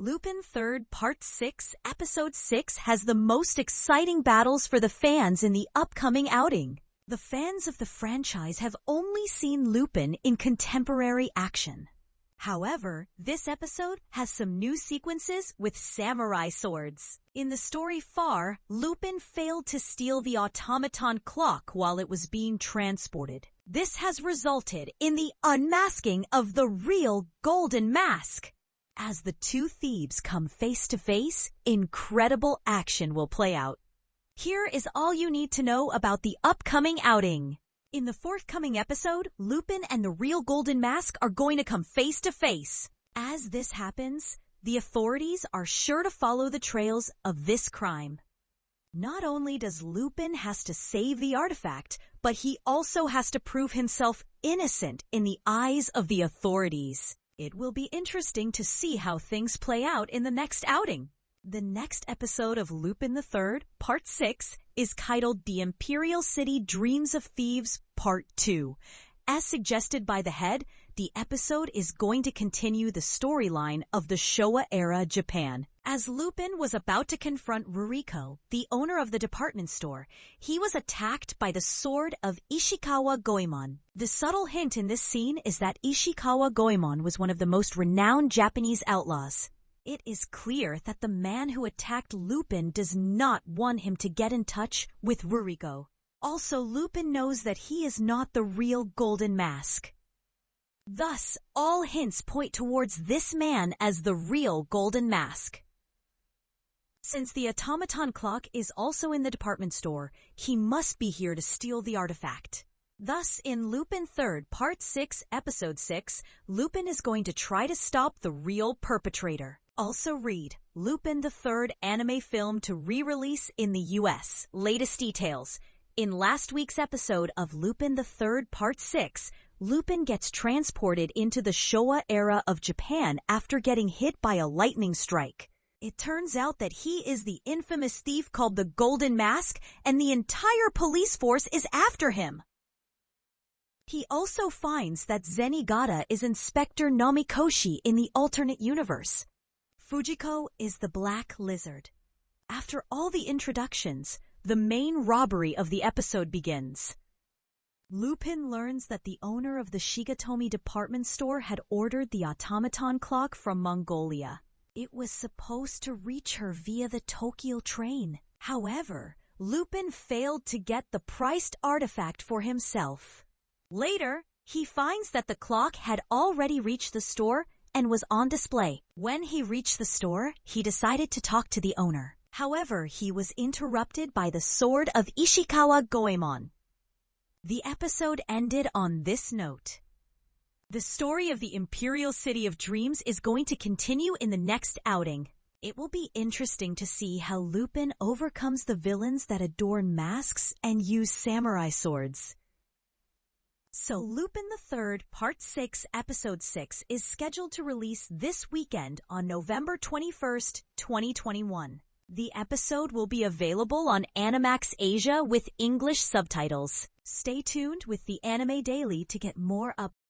Lupin III Part 6, Episode 6 has the most exciting battles for the fans in the upcoming outing. The fans of the franchise have only seen Lupin in contemporary action. However, this episode has some new sequences with samurai swords. In the story Far, Lupin failed to steal the automaton clock while it was being transported. This has resulted in the unmasking of the real Golden Mask. As the two thieves come face to face, incredible action will play out. Here is all you need to know about the upcoming outing. In the forthcoming episode, Lupin and the real Golden Mask are going to come face to face. As this happens, the authorities are sure to follow the trails of this crime. Not only does Lupin has to save the artifact, but he also has to prove himself innocent in the eyes of the authorities. It will be interesting to see how things play out in the next outing. The next episode of Lupin III, Part 6, is titled The Imperial City Dreams of Thieves, Part 2. As suggested by the head, the episode is going to continue the storyline of the Showa-era Japan. As Lupin was about to confront Ruriko, the owner of the department store, he was attacked by the sword of Ishikawa Goemon. The subtle hint in this scene is that Ishikawa Goemon was one of the most renowned Japanese outlaws. It is clear that the man who attacked Lupin does not want him to get in touch with Ruriko. Also, Lupin knows that he is not the real Golden Mask. Thus, all hints point towards this man as the real Golden Mask. Since the automaton clock is also in the department store, he must be here to steal the artifact. Thus, in Lupin III, Part 6, Episode 6, Lupin is going to try to stop the real perpetrator. Also read, Lupin III anime film to re-release in the US. Latest details. In last week's episode of Lupin III Part 6, Lupin gets transported into the Showa era of Japan after getting hit by a lightning strike. It turns out that he is the infamous thief called the Golden Mask, and the entire police force is after him. He also finds that Zenigata is Inspector Namikoshi in the alternate universe. Fujiko is the Black Lizard. After all the introductions, the main robbery of the episode begins. Lupin learns that the owner of the Shigatomi department store had ordered the automaton clock from Mongolia. It was supposed to reach her via the Tokyo train. However, Lupin failed to get the priced artifact for himself. Later, he finds that the clock had already reached the store and was on display. When he reached the store, he decided to talk to the owner. However, he was interrupted by the sword of Ishikawa Goemon. The episode ended on this note. The story of the Imperial City of Dreams is going to continue in the next outing. It will be interesting to see how Lupin overcomes the villains that adorn masks and use samurai swords. So Lupin III Part 6 Episode 6 is scheduled to release this weekend on November 21st, 2021. The episode will be available on Animax Asia with English subtitles. Stay tuned with the Anime Daily to get more updates.